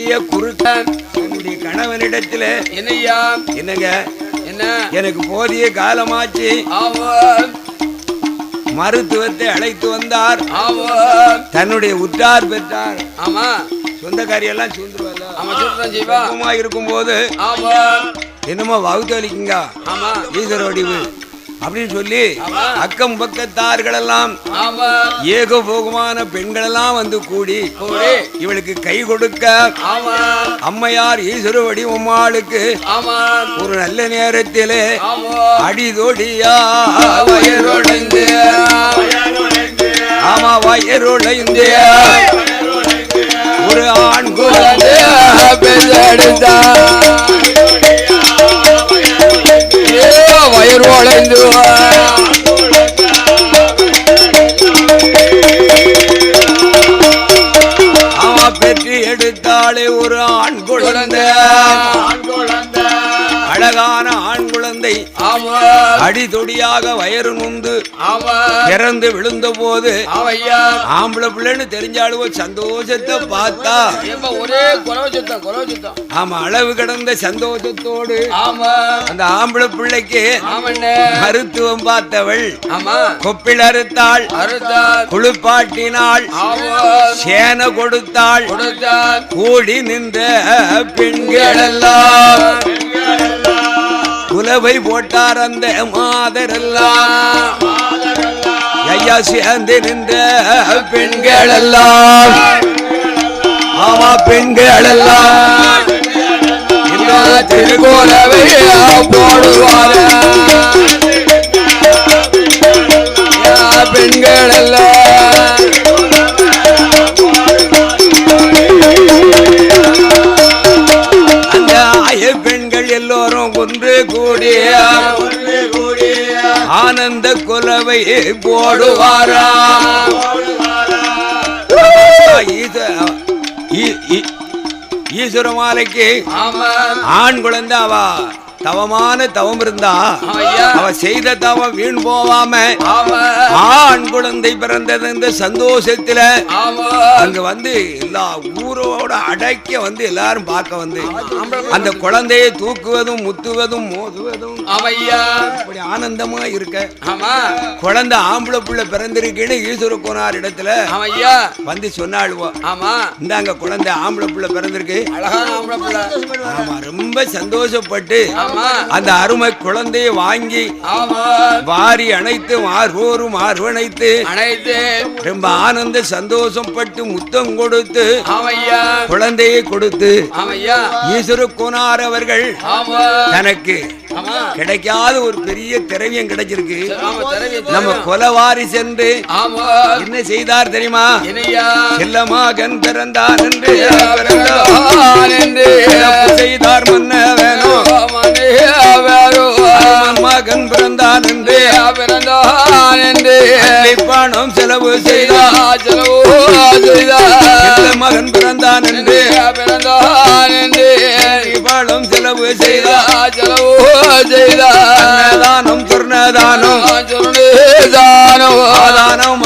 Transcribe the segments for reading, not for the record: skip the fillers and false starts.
பெரிய குறுக்கன் என்னுடைய கணவனிடத்துல என்னையா என்னங்க என்ன எனக்கு போதிய காலமாச்சு. மருத்துவத்தை அழைத்து வந்தார். தன்னுடைய உற்றார் பெற்றார். ஆமா சொந்தக்காரி எல்லாம் சூழ்ந்துருவாங்க. இருக்கும் போது என்னமோ வகுத்து அளிக்குங்க ஈஸ்வர வடிவு அப்படின்னு சொல்லி அக்கம் பக்கத்தார்கள் எல்லாம் ஏகபோகமான பெண்கள் எல்லாம் வந்து கூடி இவளுக்கு கை கொடுக்க அம்மையார் ஈஸ்வர வடிவம்மாளுக்கு ஒரு நல்ல நேரத்திலே அடிதொடியா வயருடைந்து ஆமா வயருடைந்து ஒரு ஆண் குழந்தை வயிறு வளைந்து ஆமா பெற்று எடுத்தாலே ஒரு ஆண் குழந்தை அழகான ஆண் குழந்தை அடிதொடியாக வயறு நுந்து இறந்து விழுந்த போது ஆம்பளை பிள்ளைன்னு தெரிஞ்சாலும் சந்தோஷத்தை பார்த்தா ஒரே ஆமா அளவு கடந்த சந்தோஷத்தோடு அந்த ஆம்பளை பிள்ளைக்கு மருத்துவம் பார்த்தவள் கொப்பில் அறுத்தாள், குளிப்பாட்டினாள், சேனை கொடுத்தாள். கூடி நின்ற பெண்கள் எல்லாம் குலவை போட்டார் அந்த மாதரெல்லாம் ஐயா சேர்ந்து நின்ற பெண்கள் எல்லாம் ஆமா பெண்கள் எல்லாம் திருக்கோலவை போடுவார் பெண்கள் எல்லாம் அந்த ஆய பெண்கள் எல்லோரும் ஒன்று கூடிய ஆனந்த குலவை போடுவாரா ஈஸ்வர மாலைக்கு ஆண் குழந்தை அவ தவமான தவம் இருந்தா அவ செய்த தவம் வீண் போவாம ஆண் குழந்தை பிறந்தது இந்த சந்தோஷத்துல அங்க வந்து எல்லா ஊரோட அடக்க வந்து எல்லாரும் பார்க்க வந்து அந்த குழந்தையை தூக்குவதும் முத்துவதும் மோதுவதும் அப்படி ஆனந்தமா இருக்க குழந்தை ஆம்பளை புள்ள பிறந்திருக்குன்னு ஈஸ்வர கோனார் இடத்துல வந்து சொன்னாளுவோம் இந்தாங்க குழந்தை ஆம்பளை புள்ள பிறந்திருக்கு ஆமா ரொம்ப சந்தோஷப்பட்டு அந்த அருமை குழந்தையை வாங்கி வாரி அணைத்து மார்போரு மார்பணைத்து ரொம்ப ஆனந்த சந்தோஷம் பட்டு முத்தம் கொடுத்து குழந்தையை கொடுத்து ஈஸ்வர கோனார் அவர்கள் தனக்கு கிடைக்காத ஒரு பெரிய திரவியம் கிடைச்சிருக்கு. நம்ம கொலவாரி சென்று என்ன செய்தார் தெரியுமா? செல்லமகன் பிறந்தான் என்று செய்தார் மன்ன வேணும் மகன் பிறந்தான் என்று பணம் செலவு செய்தார் மகன் பிறந்தான் என்று பணம் செலவு செய்தார் தானம் துர்ணதானம் தானம் தானம்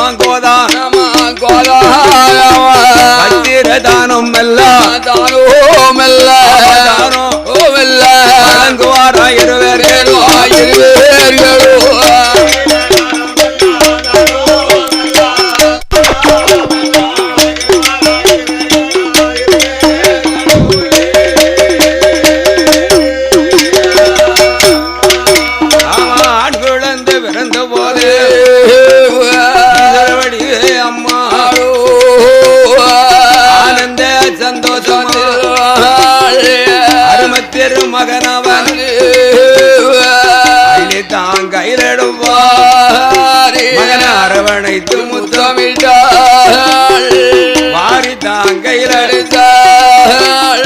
மகனவன் மகன அரவணைத்து முத்தமிட்டாள் வாரி தாங்கையில் அடித்தாள்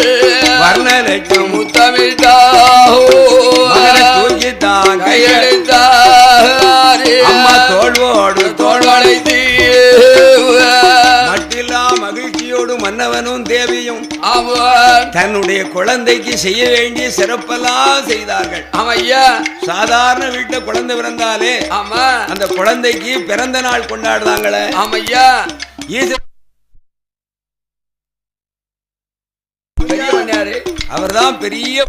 வர்ணனைக்கு முத்தமிட்டாள் மகன தூக்கி தாங்கையில் அடித்தாள் அம்மா தோல்வோடு தோல்வளைத்து மட்டில்லா மகிழ்ச்சியோடு மன்னவனும் தேவியும் தன்னுடைய குழந்தைக்கு செய்ய வேண்டிய சிறப்பெல்லாம் செய்தார்கள். சாதாரண வீட்டுல குழந்தை பிறந்தாலே அந்த குழந்தைக்கு பிறந்த நாள் கொண்டாடுறாங்களே பண்ணாரு? அவர்தான் பெரிய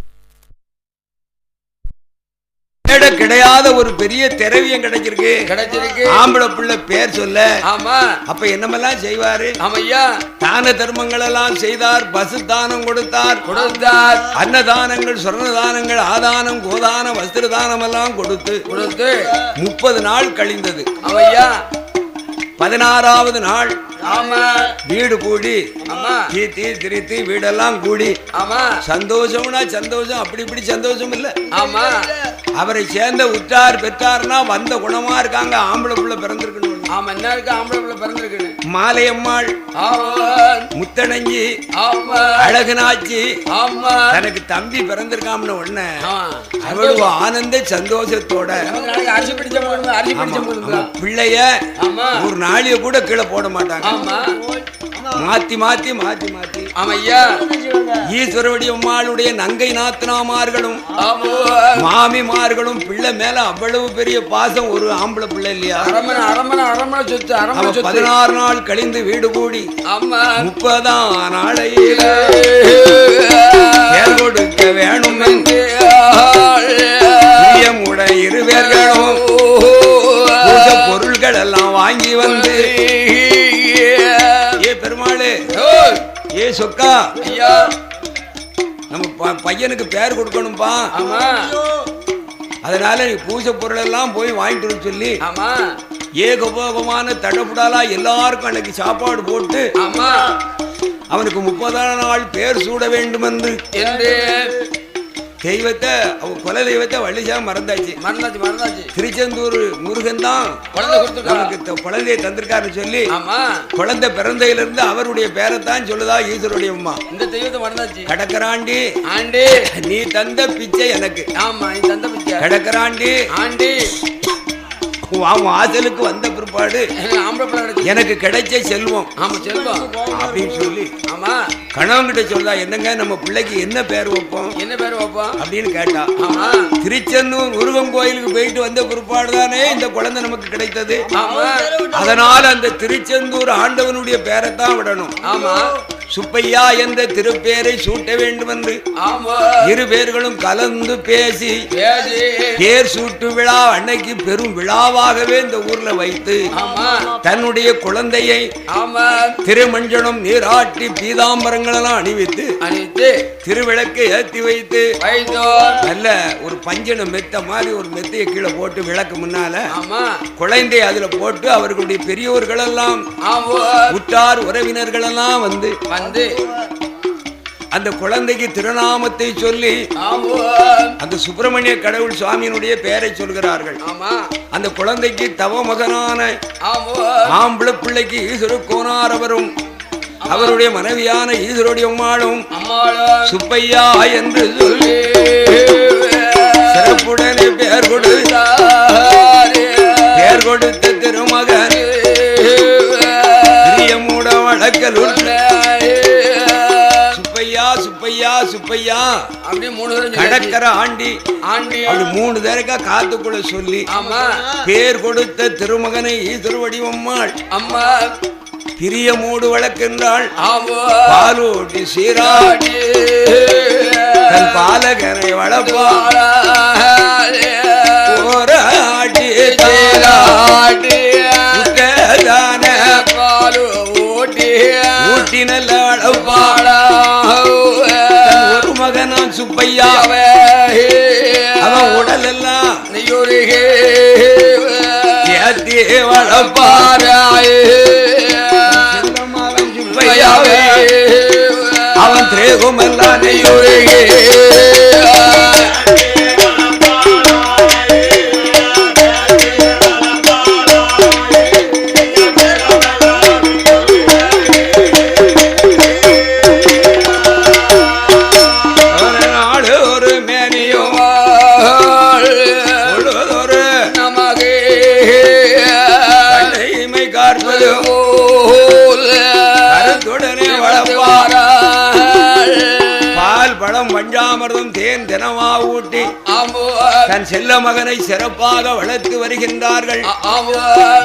கிடையாத ஒரு பெரிய திரவியம் கிடைச்சிருக்கு. ஆம்பளை பிள்ளை பேர் சொல்ல. ஆமா. அப்ப என்னமெல்லாம் செய்வாரு? ஆமையா. தான தர்மங்கள் எல்லாம் செய்தார். பசு தானம் கொடுத்தார். அன்னதானங்கள், சொர்ணதானங்கள், ஆதானம், கோதானம், வஸ்திர தானம் எல்லாம் கொடுத்து 30 நாள் கழிந்தது. ஆமையா. 16வது நாள் வீடு கூடி தீ திரித்து வீடெல்லாம் கூடி சந்தோஷம்னா சந்தோஷம், அப்படி இப்படி சந்தோஷம் இல்ல. அவரை சேர்ந்த உற்றார் பெற்றார்னா வந்த குணமா இருக்காங்க. ஆம்பளை புள்ள பிறந்திருக்கணும். ஆமா, என்ன இருக்கு? ஆம்பளை புள்ள பிறந்திருக்கணும். மாலையம்மாள், முத்தணங்கி, அழகனாச்சி தனக்கு தம்பி பிறந்திருக்காம்னு உடனே அவ்வளவு ஆனந்த சந்தோஷத்தோட பிள்ளைய ஒரு நாளிய கூட கீழே போட மாட்டாங்க. மாத்தி மாத்தி மாத்தி மாத்தி ஈஸ்வரவடி அம்மாளுடைய நங்கை நாத்தனாமார்களும் மாமிமார்களும் பிள்ளை மேல அவ்வளவு பெரிய பாசம். ஒரு ஆம்பளை பிள்ளை இல்லையா? 16 நாள் கழிந்து வீடு கூடி 30ஆம் நாளையில பேர் கொடுக்க வேணும் என்று இருவேர்களும் பொருள்கள் எல்லாம் வாங்கி வந்து பெருமாளே ஏ சொக்கா ஐயா நம்ம பையனுக்கு பேர் கொடுக்கணும்பா. அதனால நீ பூஜை பொருள் எல்லாம் போய் வாங்கிட்டு சொல்லி ஏகபோகமான தடபுடாலா எல்லாருக்கும் அன்னைக்கு சாப்பாடு போட்டு அவனுக்கு 30ஆம் நாள் பேர் சூட வேண்டும் என்று தெய்வத்தை குல தெய்வத்தை வள்ளிசா மறந்தாச்சு. திருச்செந்தூர் முருகன் தான் குழந்தையை தந்திருக்காரு சொல்லி குழந்தை பிறந்தையிலிருந்து அவருடைய பேரைத்தான் சொல்லுதா ஈஸ்வருடைய அம்மா. இந்த தெய்வத்தை மறந்தாச்சு. கடக்கராண்டி நீ தந்த பிச்சை எனக்கு. ஆமா, நீ தந்த பிச்சை. கடக்கராண்டி வாசலுக்கு வந்த பிற்பாடு எனக்கு கிடைச்ச செல்வம் அப்படின்னு சொல்லி கணவன் கிட்ட சொல்றா, என்னங்க நம்ம பிள்ளைக்கு என்ன பேர் வைப்போம் அப்படின்னு கேட்டா, திருச்செந்தூர் முருகன் கோயிலுக்கு போயிட்டு வந்த பிற்பாடு தானே இந்த குழந்தை நமக்கு கிடைத்தது. அதனால அந்த திருச்செந்தூர் ஆண்டவனுடைய பேரைத்தான் விடணும். சுப்பையா என்ற திருப்பேரை சூட்ட வேண்டும் என்று இரு பேர்களும் கலந்து பேசி பேர் சூட்டு விழா அன்னைக்கு பெரும் விழாவாகவே இந்த ஊர்ல வைத்து தன்னுடைய குழந்தையை திருமஞ்சனம் நீராட்டி பீதாம்பரங்கள் எல்லாம் அணிவித்து திருவிளக்கை ஏற்றி வைத்து நல்ல ஒரு பஞ்சன மெத்த மாதிரி ஒரு மெத்தையை கீழே போட்டு விளக்கு முன்னால குழந்தை அதுல போட்டு அவர்களுடைய பெரியோர்கள் எல்லாம் உற்றார் உறவினர்கள் எல்லாம் வந்து அந்த குழந்தைக்கு திருநாமத்தை சொல்லி அந்த சுப்பிரமணிய கடவுள் சுவாமியினுடைய பெயரை சொல்கிறார்கள். அந்த குழந்தைக்கு தவ மகனான ஆம்பளை பிள்ளைக்கு ஈஸ்வர கோனார் அவரும் அவருடைய மனைவியான ஈஸ்வருடைய அம்மாளும் சுப்பையா என்று சொல்லி சிறப்புடனே பெயர் கொடுத்த திருமகன் பிரியமுட வழக்கல் சுப்பையா அப்படி 3 கடற்கர ஆண்டி அப்படி 3 பேருக்கா காத்துக்குள்ள சொல்லி பேர் கொடுத்த திருமகனை ஈஸ்வர வடிவம்மாள் அம்மா பிரியமூடு வளர்க்கின்றாள். பாலோட்டி சீராட்டி தன் பாலகனை வளர்ப்பாள். போராட்டி சீராட்டி பாலு ஊட்டி ஊட்டி நல்ல வளர்ப்பாளா. ஒரு மகனான் சுப்பையா அவன் உடல் எல்லாம் நெய்யுருகே ஏத்தி வளர்ப்பாராயே. அவன் சுப்பையாவே அவன் திரேகம் எல்லாம் நெய்யுருகே பஞ்சாமிர்தம் தேன் தினமா ஊட்டி தன் செல்ல மகனை சிறப்பாக வளர்த்து வருகின்றார்கள்.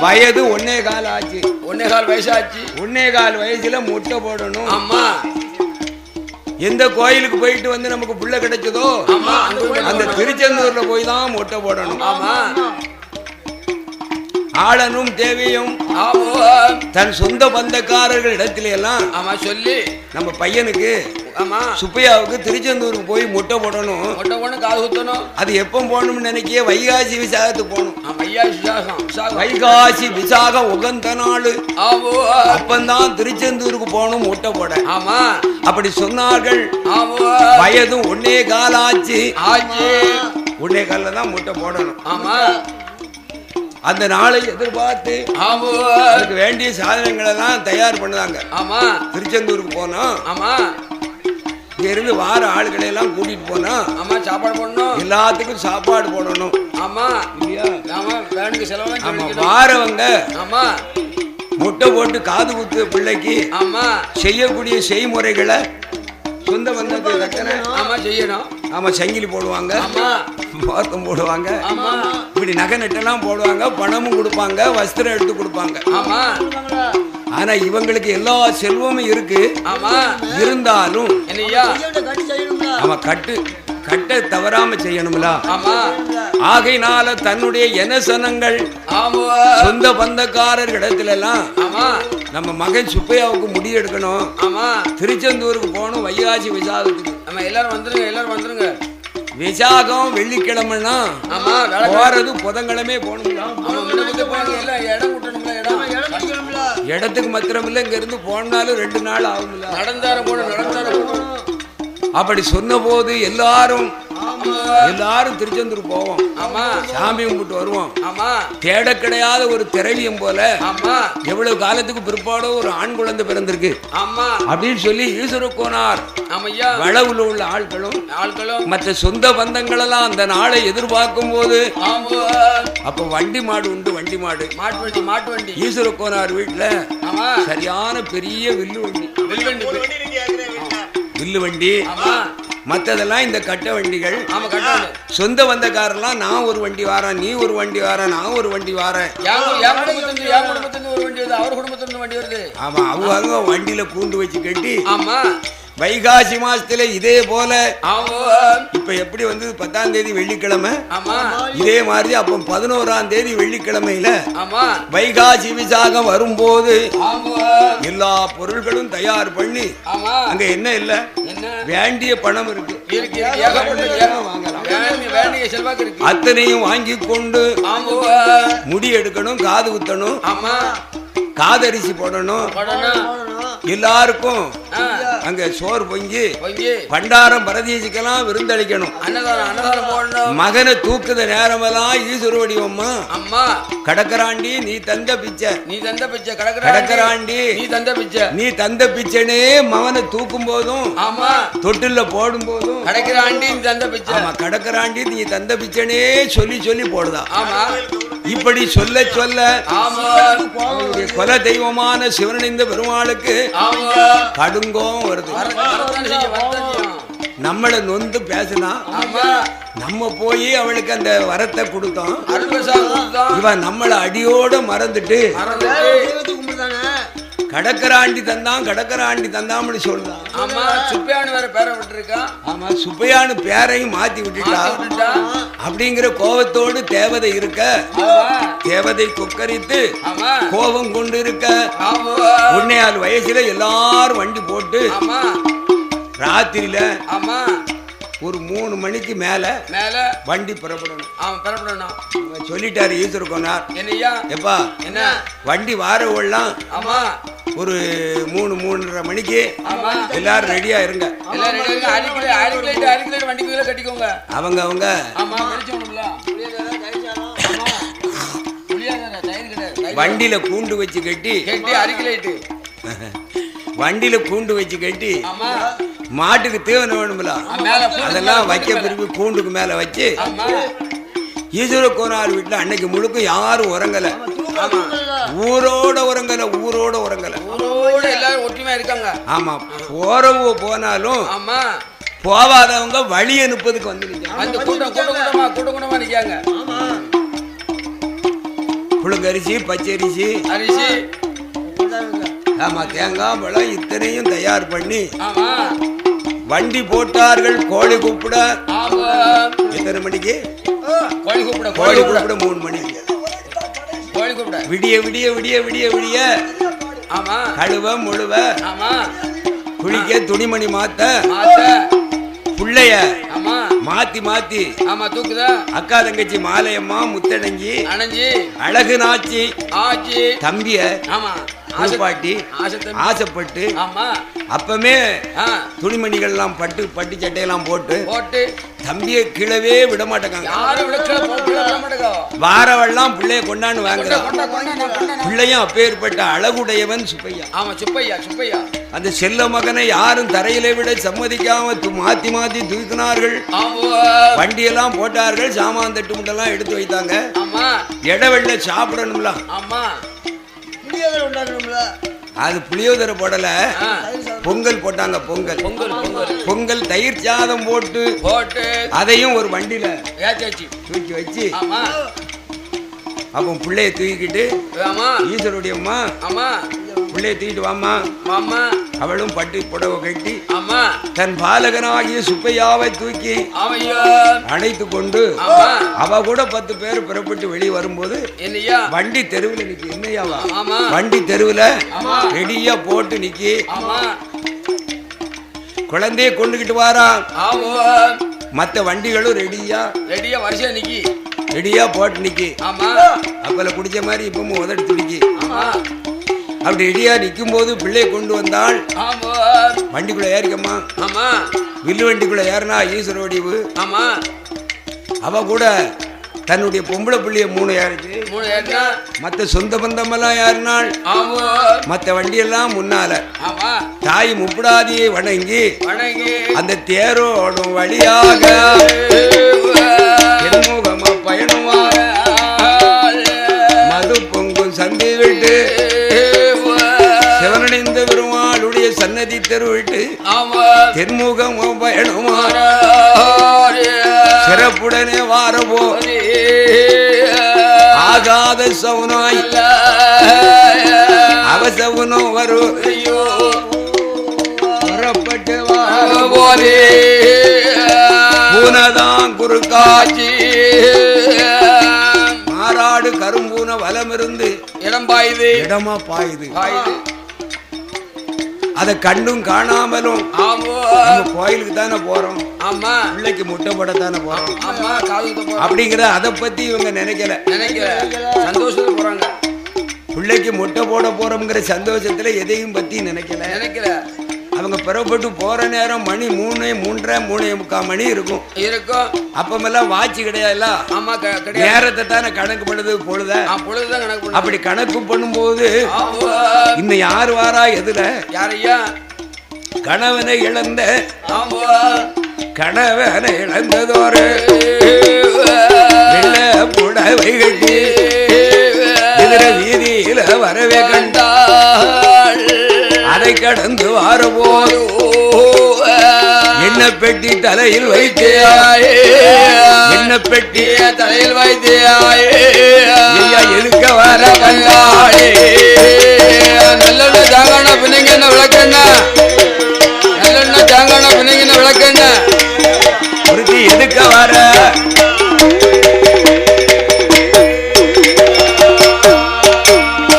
வயது 1.25 ஆச்சு. 1.25 வயசாச்சு. 1.25 வயசுல முட்டை போடணும். எந்த கோயிலுக்கு போயிட்டு வந்து நமக்கு புள்ள கிடைச்சதோ அந்த திருச்செந்தூர்ல போய் தான் மொட்டை போடணும். ஆமா ஆளனும் தேவையும் தன் சொந்த பந்தக்காரர்கள் இடத்துல எல்லாம் ஆமா சொல்லி நம்ம பையனுக்கு ஆமா சுப்பையாவுக்கு திருச்செந்தூருக்கு போய் மொட்டை போடணும். மொட்டை போடணும், காது குத்தணும். அது எப்ப போகணும்னு நினைக்க வைகாசி விசாகத்துக்கு போகணும். வைகாசி விசாகம் உகந்த நாள் அப்பந்தான் திருச்செந்தூருக்கு போகணும் மொட்டை போட. ஆமா அப்படி சொன்னார்கள். வயதும் 1.25 கால் ஆச்சு. 1.25 கால்ல தான் மொட்டை போடணும். ஆமா அந்த நாளை எதிர்பார்த்து அதுக்கு வேண்டிய சாதனங்களை எல்லாம் தயார் பண்ணுதாங்க. ஆமா திருச்செந்தூருக்கு போனோம். ஆமா இங்க இருந்து வார ஆளுகளை எல்லாம் கூட்டிட்டு போனா ஆமா சாப்பாடு போடணும், எல்லாத்துக்கும் சாப்பாடு போடணும். ஆமா இல்லையா? ஆமா வேணுக்கு செலவு. ஆமா வாரவங்க ஆமா முட்டை போட்டு காது குத்து பிள்ளைக்கு ஆமா செய்யக்கூடிய செய்முறைகளை சொந்த பந்தத்துக்கு தக்கன ஆமா செய்யணும். ஆமா சங்கிலி போடுவாங்க, ஆமா மோத்தம் போடுவாங்க, ஆமா இப்படி நகை நட்டெல்லாம் போடுவாங்க, பணமும் கொடுப்பாங்க, வஸ்திரம் எடுத்து கொடுப்பாங்க. ஆமா ஆனா இவங்களுக்கு எல்லா செல்வமும் இருக்கு. ஆமா இருந்தாலும் என்னையா ஆமா கட்ட தவறாம செய்யணும்ல. ஆமா ஆகையினால தன்னுடைய எனசனங்கள் ஆமா சொந்த பந்தக்காரர் இடத்துல எல்லாம் ஆமா நம்ம மகன் சுப்பையாவுக்கு முடி எடுக்கணும். ஆமா திருச்செந்தூருக்கு போகணும் வைகாசி விசாகத்துக்கு. ஆமா எல்லாரும் வந்துருங்க, எல்லாரும் வந்துருங்க. விசாகம் வெள்ளிக்கிழமைன்னா ஆமா போறது புதன்கிழமை போகணுங்களா? இடத்துக்கு மாத்திரம் இல்ல, இங்க இருந்து போனாலும் 2 நாள் ஆகும்ல. நடந்தார போகணும். அப்படி சொன்ன போது எல்லாரும் திருச்செந்தூர் போவோம். ஆமா சாமி கும்பிட்டு வருவோம். ஆமா தேட கிடையாத ஒரு திரவியம் போல ஆமா எவ்வளவு காலத்துக்கு பிற்பாடு ஒரு ஆண் குழந்தை பிறந்திருக்கு ஆமா அப்படின்னு சொல்லி ஈஸ்வர கோனார் ஆமையா வளவுல உள்ள ஆட்களும் மற்ற சொந்த பந்தங்கள் எல்லாம் அந்த நாளை எதிர்பார்க்கும் போது அப்ப வண்டி மாடு உண்டு. வண்டி மாடு மாட்டு வண்டி ஈஸ்வர கோனார் வீட்டுல சரியான பெரிய வில்லு வண்டி மற்றதெல்லாம் இந்த கட்ட வண்டிகள். சொந்த வந்தக்காரெல்லாம் நான் ஒரு வண்டி வாரேன், நீ ஒரு வண்டி வார, நான் ஒரு வண்டி வாரேன். ஆமா அவங்க வண்டியில கூண்டு வச்சு கட்டி வைகாசி மாசத்துல இதே போல இப்ப எப்படி வந்து 10ஆம் தேதி வெள்ளிக்கிழமை இதே மாதிரி அப்ப 11ஆம் தேதி வெள்ளிக்கிழமையில வைகாசி விசாகம் வரும்போது எல்லா பொருள்களும் தயார் பண்ணி அங்க என்ன இல்ல வேண்டிய பணம் இருக்கு, அத்தனையும் வாங்கி கொண்டு முடி எடுக்கணும், காது குத்தணும், காதரிசி போடணும், எல்லாருக்கும் அங்க சோறு பொங்கி பண்டாரம் பரதேசிக்கெல்லாம் விருந்தளிக்கணும். மகனை தூக்குத நேரமெல்லாம் ஈஸ்வர வடிவம்மா கடக்கராண்டி நீ தந்த பிச்சை, கடக்கராண்டி நீ தந்த பிச்சைனே மகனை தூக்கும் போதும் தொட்டில போடும் போதும் கடக்கராண்டி நீ தந்த பிச்சைனே சொல்லி சொல்லி போடுதா. இப்படி சொல்ல சொல்ல கொல தெய்வமான சிவனடைந்த பெருமாளுக்கு கடுங்கோம் வருது. நம்மள நொந்து பேசினா நம்ம போய் அவளுக்கு அந்த வரத்தை கொடுத்தோம். இவன் நம்மள அடியோட மறந்துட்டு கடக்கராண்டி தந்தான்னு சொல்றான். ஆமா சுப்பையானு பேரையும் மாத்தி விட்டுட்டா. அப்படிங்கிற கோபத்தோடு தேவதை இருக்க, தேவதை கொக்கரித்து கோபம் கொண்டு இருக்க 1.25 வயசுல எல்லாரும் வண்டி போட்டு ராத்திரியில ஒரு 3 மணிக்கு மேல வண்டி புறப்படணும். சொல்லிட்டாரு ஈஸ்வர கோனார். எப்பா என்ன வண்டி வாரவெல்லாம் ஒரு 3-3:30 மணிக்கு எல்லாரும் ரெடியா இருங்க. அவங்க வண்டியில கூண்டு வச்சு கட்டி மாட்டுக்கு தீவனம் வேணும்ல, அதெல்லாம் வைக்க பிரிவு கூண்டுக்கு மேல வச்சு ஈஸ்வர கோனார் வீட்டுல அன்னைக்கு முழுக்க யாரும் உறங்கல. ஊரோட உறங்கல எல்லாரும் ஒற்றுமையா இருக்காங்க. ஆமா போறவங்க போனாலும் போவாதவங்க வழி அனுப்பதுக்கு வந்து நிக்காங்க. புழுங்கரிசி, பச்சரிசி, ஆமா தேங்காய் பழம் இத்தனையும் தயார் பண்ணி வண்டி போட்டார்கள் கோழி கூப்பிட. ஆமா. எத்தனை மணிக்கு? கோழி கூப்பிட. கோழி கூப்பிட 3 மணிக்கு. கோழி கூப்பிட. விடிய விடிய விடிய விடிய விடிய. ஆமா. கழுவ முழுவ. ஆமா. குளிக்க துணிமணி மாத்த. புள்ளைய ஆமா மாத்தி மாத்தி. ஆமா தூக்குதா. அக்கா தங்கச்சி மாலையம்மா முத்தடங்கி அணைஞ்சி அழகு நாச்சி ஆச்சி தம்பிய. ஆமா பாட்டி ஆசைப்பட்டு. ஆமா அப்பமே துணிமணிகள் எல்லாம் பட்டு பட்டு சட்டையெல்லாம் போட்டு தம்பிய கீழவே விட மாட்டேங்க. வாரவெல்லாம் பிள்ளைய கொண்டான்னு வாங்குறான். பிள்ளையும் அப்பேற்பட்ட அழகுடையவன் சுப்பையா. ஆமா சுப்பையா சுப்பையா. அந்த செல்ல மகனை யாரும் தரையில விட சம்மதிக்காம மாத்தி மாத்தி தூக்கினார்கள். வண்டியெல்லாம் போட்டார்கள். சாமான் தட்டு முட்டெல்லாம் எடுத்து வைத்தாங்க. இடவெள்ள சாப்பிடணும்ல. ஆமா அது புளியோதரை போடல, பொங்கல் போட்டாங்க. பொங்கல் பொங்கல் தயிர் சாதம் போட்டு அதையும் ஒரு வண்டியில தூக்கி வச்சு அப்போ பிள்ளைய தூக்கிட்டு ஈஸ்வருடைய அம்மா பிள்ளைய தூக்கிட்டு வாமா. அவளும் பட்டு புடவை கட்டி தன் பாலகனாகிய சுப்பையாவை தூக்கி அணைத்து கொண்டு அவ கூட 10 பேர் புறப்பட்டு வெளியே வரும்போது வண்டி தெருவில் நிக்கி. என்னையாவா வண்டி தெருவில் ரெடியா போட்டு நிக்கி. குழந்தைய கொண்டுகிட்டு வாரான். மற்ற வண்டிகளும் ரெடியா வரிசையா நிக்கி. ரெடியா போட்டு நிக்கி. அப்பல குடிச்ச மாதிரி இப்பவும் உதடி துடிக்கி. அப்படி ரெடியா நிக்கும் போது பிள்ளைய கொண்டு வந்தாள். வண்டிக்குள்ள ஏறிக்கம்மா. வில்லு வண்டிக்குள்ள ஏறினா ஈஸ்வர வடிவு. அவ கூட தன்னுடைய பொம்பளை பிள்ளைய 3 ஏறிச்சு. மத்த சொந்த பந்தமெல்லாம் ஏறினாள். மத்த வண்டியெல்லாம் முன்னால தாய் முப்படாதியை வணங்கி அந்த தேரோடும் வழியாக தென்முகமா பயணமாக மது பொங்கும் சந்தி விட்டு சிவனடைந்த பெருமாளுடைய சன்னதி தெருவிட்டு தென்முகமா பயணமாக சிறப்புடனே வாரவோ ஆகாத சவுனாய் அவசவுனோ வரும் புறப்பட்டு வாரவோரே பூனதான் குறுக்காட்சி மாறாடு கரும்பூன வலமிருந்து இடமா பாயுது. அதை கண்டும் காணாமலும் கோயிலுக்கு தானே போறோம். பிள்ளைக்கு முட்டை போட தானே போறோம். அப்படிங்கிற அதை பத்தி இவங்க நினைக்கல. சந்தோஷத்துல போறாங்க. பிள்ளைக்கு முட்டை போட போறோம்ங்கிற சந்தோஷத்துல எதையும் பத்தி நினைக்கல. அவங்க புறப்பட்டு போற நேரம் மணி 3:30 மணி இருக்கும். அப்பமெல்லாம் வாட்சி கிடையாதுல்ல. நேரத்தை தானே கணக்கு பண்ணுது. பொழுத அப்படி கணக்கு பண்ணும்போது இன்னும் யாரு வாரா எதுல கணவனை இழந்ததோரு வெள்ள புடவை கட்டி எதிர வீதியில வரவே கண்டாள். அதை கடந்து வாரபோது என்ன பெட்டி தலையில் வைத்தியாயே, என்ன பெட்டி தலையில் வைத்தியாயே, எதுக்க வர கண்டாளே. நல்ல ஜாங்கான பிணைங்க விளக்கண்ண, நல்ல ஜாங்கான பிணைங்க விளக்கண்ண ஒருத்தி எதுக்க வர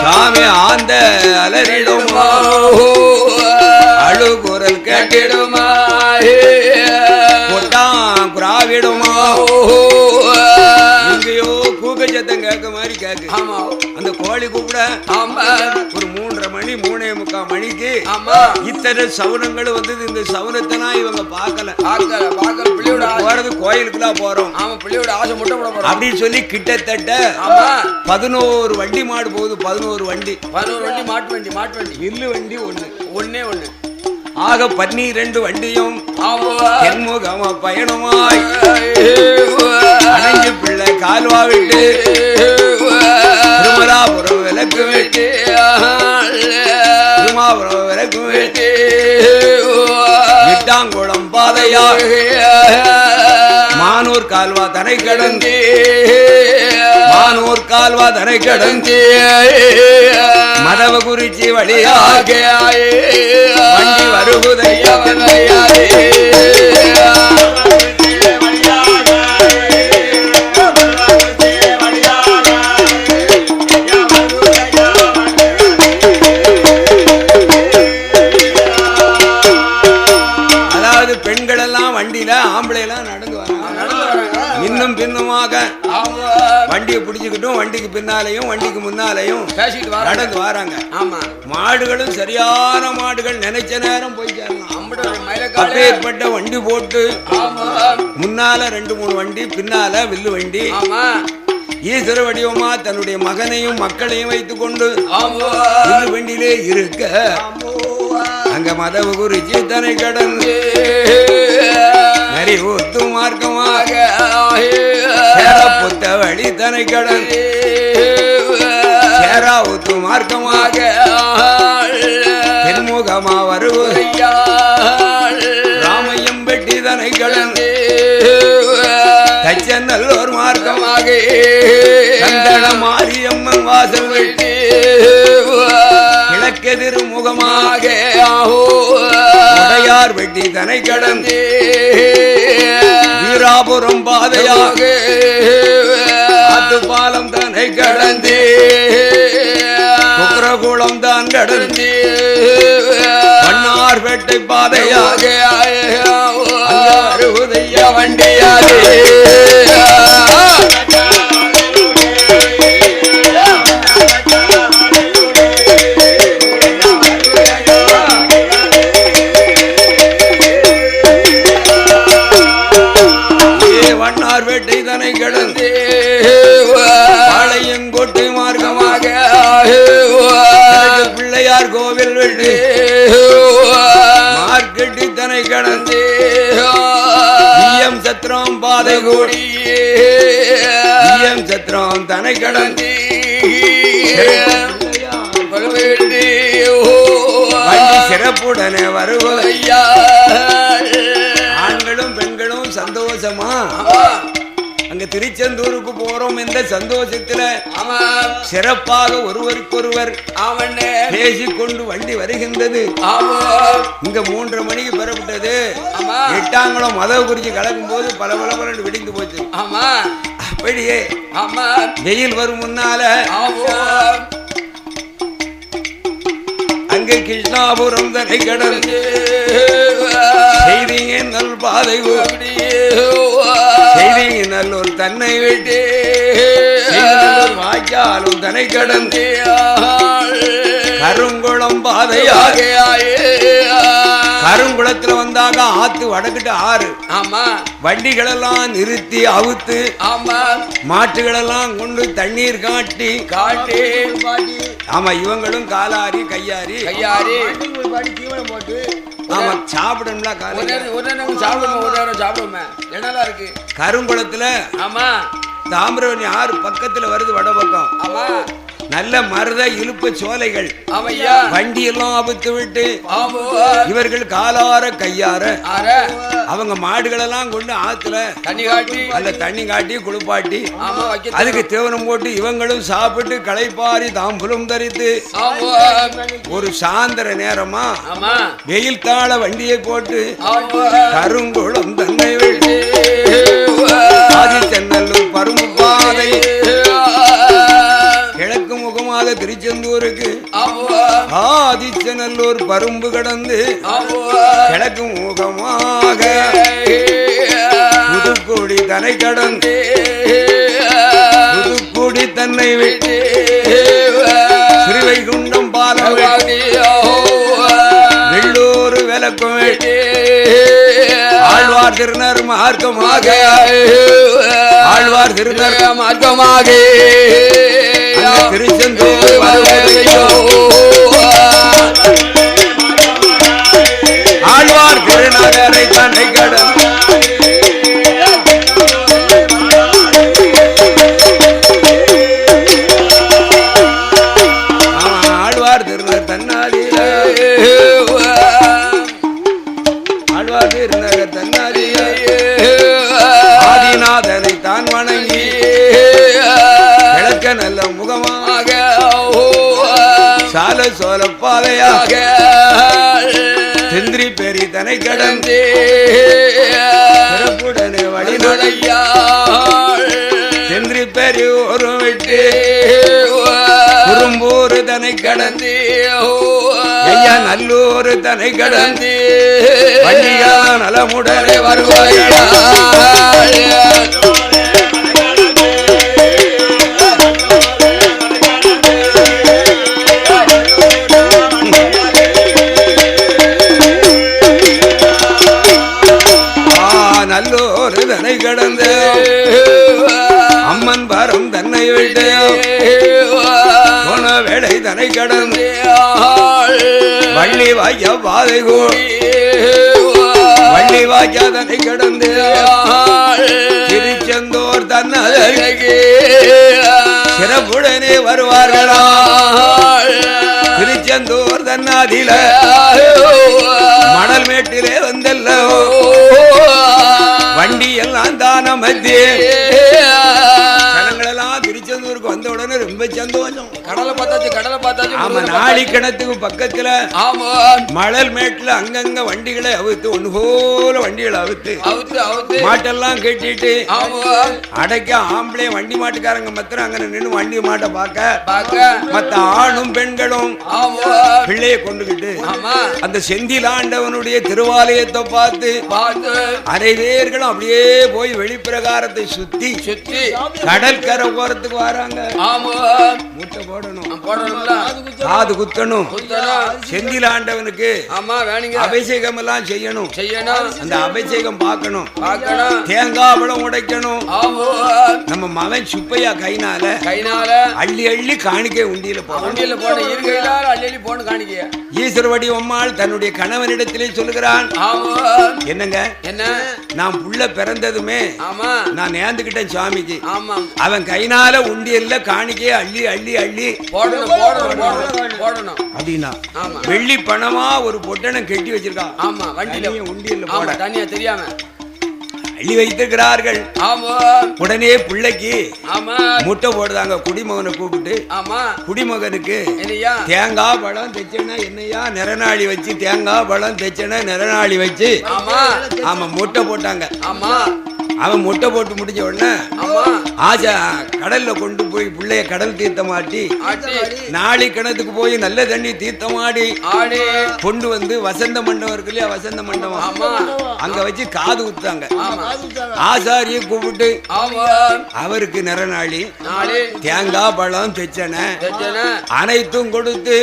சாமி ஆந்த அலறிடுமா, அழுகுரல் கேட்டிடுமா, கொட்டான் குறாவிடுமா, எங்கேயோ கூக்க சத்தம் கேட்க மாதிரி கேக்கு. அந்த கோழி கூப்பிட ஒரு 3:30 மணி 3:45 மணிக்கு இத்தனை சவுனங்களும் வந்தது. இந்த சவுனத்தெல்லாம் இவங்க பார்க்கல. போறது கோயிலுக்குலாம் போறோம் அப்படின்னு சொல்லி கிட்டத்தட்ட 11 வண்டி மாடு போகுது. 11 வண்டி மாட்டு வண்டி வில்லு வண்டி ஒண்ணே ஆக 12 வண்டியும் தென்முகமா பயணமாய் அணைஞ்சு பிள்ளை கால்வா விட்டு திருமலாபுரம் விளக்கு விட்டு திருமாபுரம் விளக்கு விட்டு விட்டாங்குளம் பாதையா மானூர் கால்வா தரை கடந்து வானூர் கால்வா தனை கடந்து மதவ குறிச்சி வழியாக வண்டி வருவதையா பெண்கள் எல்லாம் வண்டியில ஆம்பளை எல்லாம் நடந்து வராங்க. இன்னும் பின்னுமாக வண்டியை பிடிச்சுக்கிட்டும் வண்டிக்கு பின்னாலையும் வண்டிக்கு முன்னாலையும் நடந்து வராங்க. ஆமா, மாடுகளும் சரியான மாடுகள் நினைச்ச நேரம் போய் சேரலாம். அப்பேற்பட்ட வண்டி போட்டு முன்னால 2-3 வண்டி, பின்னால வில்லு வண்டி. ஈஸ்வர வடிவமா தன்னுடைய மகனையும் மக்களையும் வைத்துக் கொண்டு வில்லு வண்டியிலே இருக்க அங்க மதவு குறிச்சி தனை கடந்து நரி ஊத்து மார்க்கமாக புத்த வழி தனை கடந்து சேரா ஊத்து மார்க்கமாக தென்முகமா வருவதையா ராமையம் வெட்டி தனை கடந்து தச்சநல்லூர் மார்க்கமாக கந்தள மாரியம்மன் வாசல் வெட்டி கிழக்கெதிர் முகமாக உடையார் வெட்டி தனை கடந்து வீராபுரம் பாதையாக பாலம் தனை கடந்து குக்கரகுளம் தான் கடந்து மன்னார்பேட்டை பாதையாக அருவதையா வண்டியாரே வேட்டை தனை கடந்து பாளையங்கோட்டை மார்க்கமாக பிள்ளையார் கோவில் வெட்டி மார்க்கெட்டி தனை கடந்து சத்திரம் பாதை கூடி சத்திரம் தனை கடந்து சிறப்புடனே வருவதையா ஆண்களும் பெண்களும் சந்தோஷமா அங்க திருச்செந்தூருக்கு போறோம் என்ற சந்தோஷத்துல சிறப்பாக ஒருவருக்கொருவர் பேசிக்கொண்டு வண்டி வருகின்றது. இங்க 3:30 மணிக்கு பெறப்பட்டது. எட்டாங்குளம் மதவ குறிச்சி கலக்கும் போது பல விடிந்து போச்சு. அப்படியே வெயில் வரும் முன்னால அங்கே கிருஷ்ணாபுரம் தனை கடந்து செய்திங்க நல் பாதை செய்திங்க நல்லூர் தன்னை விட்டு வாய்க்காலும் தனை கடந்து கருங்குளம் பாதையாக கருங்குளத்துல வந்தாக ஆத்து வடக்கிட்டு ஆறு. ஆமா, வண்டிகள் எல்லாம் நிறுத்தி அவுத்து மாட்டுகள் எல்லாம் கொண்டு தண்ணீர் காட்டி ஆமா இவங்களும் காலாரி கையாரி போட்டு ஆமா சாப்பிடணும்ல சாப்பிடுமே என்னெல்லாம் இருக்கு கருங்குளத்துல. ஆமா, தாமிரவணி ஆறு பக்கத்துல வருது வட பக்கம். ஆமா, நல்ல மருத இழுப்பு சோலைகள் வண்டி எல்லாம் அபுத்து விட்டு இவர்கள் காலார கையார அவங்க மாடுகள் எல்லாம் கொண்டு ஆத்துல தண்ணி காட்டி குளிப்பாட்டி அதுக்கு தேவனம் போட்டு இவங்களும் சாப்பிட்டு களைப்பாரி தாம்பூலம் தரித்து ஒரு சாயந்தர நேரமா வெயில் தாழ வண்டியை போட்டு கருங்குளம் தன்னை விட்டு ஆதிச்சநல்லூர் பரும்பு பாதை கிழக்கு முகமாக திருச்செந்தூருக்கு ஆதிச்சநல்லூர் பரும்பு கடந்து கிழக்கு முகமாக புதுக்குடி தன்னை கடந்து புதுக்குடி தன்னை விட்டு ஸ்ரீவைகுண்டம் பாலம் வெள்ளூர் விளக்கம் ஆழ்வார் திருநர் மார்க்கமாக ஆழ்வார் திருநர் மார்க்கமாக திருச்செந்தூர் ஆழ்வார் திருநகரை தன்னை கடந்து ஆழ்வார் திருநர் தன்னாதில ஆழ்வார் திருநகர் தன்னாதில ஆதிநாதனை தான் வணங்கி சோலப்பாதையாக செந்திரி பெரி தனை கடந்து சிறப்புடனே வழிநடையா செந்திரி பெரி ஒரு விட்டு குறும்பூர் தனை கடந்து ஐயா நல்லூர் தனை கடந்து வண்டியா நலமுடனே வருவாயா நல்லூர் தனை கடந்து அம்மன் வரும் தன்னை விட்டு போன வேளை தனை கடந்து வள்ளி வாய்க்க பாதை கூடி வள்ளி வாய்க்க தனை கடந்து திருச்செந்தூர் தன்னதற்கு சிறப்புடனே வருவார்களா திருச்செந்தூர் தன்னாதில மணல் மேட்டிலே வந்தல்லோ வண்டி எல்லாம் தான மத்திய ஜனங்களெல்லாம் திருச்செந்தூருக்கு வந்த உடனே ரொம்ப சந்தோஷம். கடலை பார்த்தாச்சு ஆமா, நாளி கிணத்துக்கு பக்கத்துல மணல் மேட்டுல அங்கங்க வண்டிகளை அவுத்து ஒண்ணு போல வண்டிகளை அவுத்து மாட்டெல்லாம் கட்டிட்டு அடைக்க ஆம்பளை வண்டி மாட்டுக்காரங்க மாத்திரம் அங்க நின்று வண்டி மாட்டை பார்க்க மத்த ஆணும் பெண்களும் பிள்ளைய கொண்டுகிட்டு அந்த செந்திலாண்டவனுடைய திருவாலயத்தை பார்த்து அனைவர்களும் அப்படியே போய் வெளிப்பிரகாரத்தை சுத்தி கடற்கரை போறதுக்கு வராங்க. முட்டை போடணும், காது குத்தணும், செந்திலாண்டவனுக்கு அபிஷேகம் எல்லாம் செய்யணும். அந்த அபிஷேகம் பார்க்கணும், தேங்காய் பழம் உடைக்கணும். நம்ம மகன் சுப்பையா கைனால அள்ளி அள்ளி காணிக்கை உண்டியில போடணும். ஈஸ்வரவடி அம்மாள் தன்னுடைய கணவனிடத்திலே சொல்லுகிறான், என்னங்க நான் புள்ள பிறந்ததுமே நான் நேர்ந்துகிட்டேன் சுவாமிக்கு. அவன் கைனால உண்டியல்ல காணிக்கையை அள்ளி அள்ளி அள்ளி போடணும் அப்படின்னா வெள்ளி பணமா ஒரு பொட்டணம் கட்டி வச்சிருக்கான். உண்டியல்ல போட தனியா தெரியாம அள்ளி வைத்திருக்கிறார்கள். உடனே பிள்ளைக்கு முட்டை போடுதாங்க. குடிமகனை கூப்பிட்டு குடிமகனுக்கு தேங்காய் பழம் தைச்சனா என்னையா நிறநாளி வச்சு தேங்காய் பழம் தைச்சனா நிறநாளி வச்சு ஆமா முட்டை போட்டாங்க. அவன் முட்டை போட்டு முடிஞ்ச உடனே ஆசை கடல்ல கொண்டு போய் பிள்ளைய கடல் தீர்த்தமாட்டி நாளை கிணத்துக்கு போய் நல்ல தண்ணி தீர்த்தமாடி கொண்டு வந்து வசந்த மண்டபம் இருக்கு இல்லையா, வசந்த மண்டபம் அங்க வச்சு காது ஊத்தாங்க. ஆசாரிய கூப்பிட்டு அவருக்கு நிறநாளி தேங்காய் பழம் தைச்சன அனைத்தும் கொடுத்து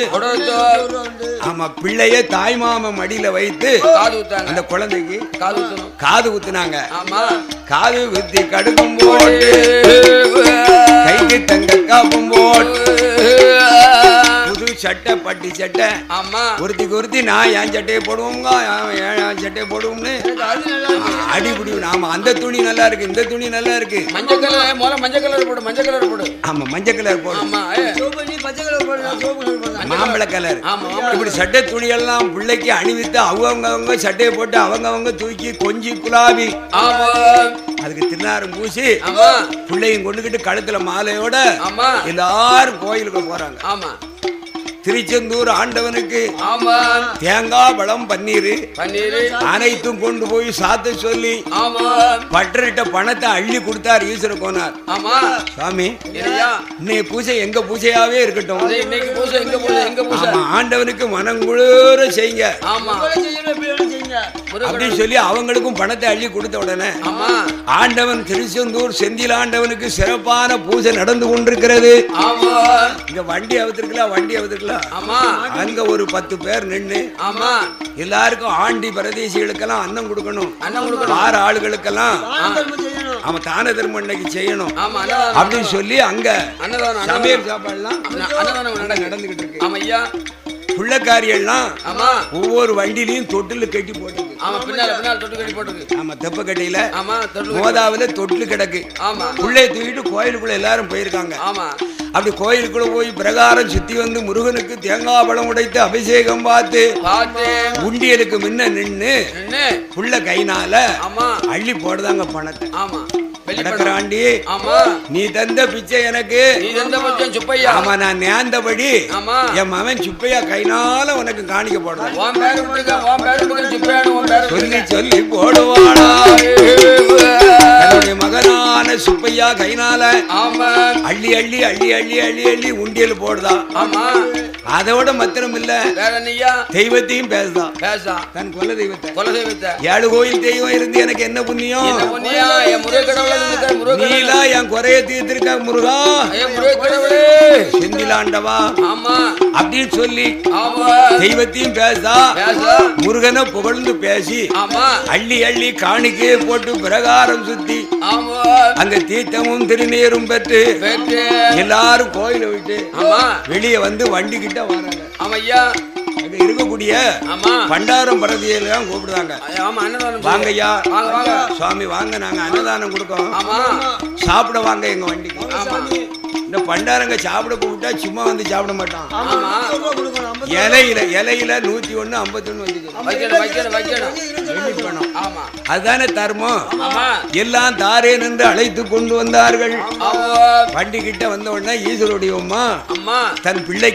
ஆமா பிள்ளைய தாய்மாம மடியில வைத்து அந்த குழந்தைக்கு காது ஊத்துனாங்க. காது குத்தி கடுக்கும் போட்டு கைக்கு தங்க காப்பும் போட்டு புது சட்டை பட்டி சட்டை ஒருத்திக்கு ஒருத்தி நான் என் சட்டையை போடுவோங்க என் சட்டையை போடுவோம்னு அடிபடி. ஆமா அந்த துணி நல்லா இருக்கு, இந்த துணி நல்லா இருக்கு. மஞ்சள் கலர் போடு. ஆமா மஞ்சள் கலர் போடு, மாம்பழ கலர். இப்படி சட்டை துணி எல்லாம் பிள்ளைக்கு அணிவித்து அவங்க சட்டையை போட்டு அவங்க தூக்கி கொஞ்சி குலாபி அதுக்கு திருநாரம் பூசி பிள்ளையும் கொண்டுகிட்டு கழுத்துல மாலையோட எல்லாரும் கோயிலுக்கு போறாங்க. திருச்செந்தூர் ஆண்டவனுக்கு தேங்காய் பழம் பன்னீர் அனைத்தும் கொண்டு போய் சாத்த சொல்லி பட்டரிட்ட பணத்தை அள்ளி கொடுத்தார். ஈஸ்வர கோனார், சாமி இன்னைக்கு பூஜை எங்க பூஜையாவே இருக்கட்டும், ஆண்டவனுக்கு மனங்குளிர செய்யுங்க அப்படின்னு சொல்லி அவங்களுக்கும் பணத்தை அள்ளி கொடுத்த உடனே ஆண்டவன் திருச்செந்தூர் செந்தில் ஆண்டவனுக்கு சிறப்பான பூஜை நடந்து கொண்டிருக்கிறது. இங்க வண்டி அவுத்திருக்கலாம் அங்க ஒரு 10 பேர் நின்று எல்லாருக்கும் ஆண்டி பிரதேசிகளுக்கெல்லாம் அன்னம் கொடுக்கணும், வார ஆளுகளுக்கெல்லாம் அவன் தான தர்மம் இன்னைக்கு செய்யணும் அப்படின்னு சொல்லி அங்க சமையல் சாப்பாடுலாம் நடந்துகிட்டு இருக்கு. புள்ளக்காரியெல்லாம் ஒவ்வொரு வண்டியிலையும் தொட்டில கட்டி போட்டு தெப்ப கட்டையில மோதாவில தொட்டில் கிடக்கு. புள்ளைய தூக்கிட்டு கோயிலுக்குள்ள எல்லாரும் போயிருக்காங்க. அப்படி கோயிலுக்குள்ள போய் பிரகாரம் சுத்தி வந்து முருகனுக்கு தேங்காய் பழம் உடைத்து அபிஷேகம் பார்த்து உண்டியலுக்கு முன்ன நின்று புள்ள கைனால அள்ளி போடுதாங்க பணத்தை. கடக்கராண்டி ஆமா நீ தந்த பிச்சை எனக்கு நீ தந்த பச்சம் சுப்பையா ஆமா நான் நேர்ந்தபடி ஆமா என் மகன் சுப்பையா கைனால உனக்கு காணிக்க போடுறேன் உன் பேரு சுப்பையானு உன் பேரு சொல்லி சொல்லி போடுவாளா தன்னுடைய மகனான சுப்பையா கைனால ஆமா அள்ளி அள்ளி அள்ளி அள்ளி அள்ளி அள்ளி உண்டியல் போடுதா ஆமா அதோட மாத்திரம் இல்ல வேற நீயா தெய்வத்தையும் பேசுதான் பேசா தன் குல தெய்வத்தை குலதெய்வத்தை 7 கோயில் தெய்வம் இருந்து எனக்கு என்ன புண்ணியம் என்ன பொன்னியா என் முருக கடவுளே நீலா என் குறைய தீர்த்திருக்க முருகா என் முருக கடவுளே செந்திலாண்டவா ஆமா அப்படின்னு சொல்லி ஆமா தெய்வத்தையும் பேசா பேசா முருகனை புகழ்ந்து பேசி ஆமா அள்ளி அள்ளி காணிக்கையை போட்டு பிரகாரம் சுத்தி ஆமா அங்க தீர்த்தமும் திருநீரும் பெற்று வெற்றி எல்லாரும் கோயிலை விட்டு ஆமா வெளியே வந்து வண்டி கிட்ட வராங்க ஆமா ஐயா அங்க இருக்கக்கூடிய ஆமா பண்டாரம் பரதியெல்லாம் கூப்பிடுறாங்க ஆமா அன்னதானம் வாங்க ஐயா வாங்க வாங்க சுவாமி வாங்க நாங்க அன்னதானம் கொடுக்கோம் ஆமா சாப்பிட வாங்க எங்க வண்டிக்கு ஆமா இந்த பண்டாரங்க சாப்பிட கூப்பிட்டா சும்மா வந்து சாப்பிட மாட்டான் ஆமா இலையில 101 51 வைக்கணும் வந்து ஆமா அதுதானே தர்மம் ஆமா எல்லாம் தாரேன் என்று அழைத்து கொண்டு வந்தார்கள் ஆமா வண்டி கிட்ட வந்த உடனே ஈஸ்வருடைய அம்மா அம்மா தன் பிள்ளை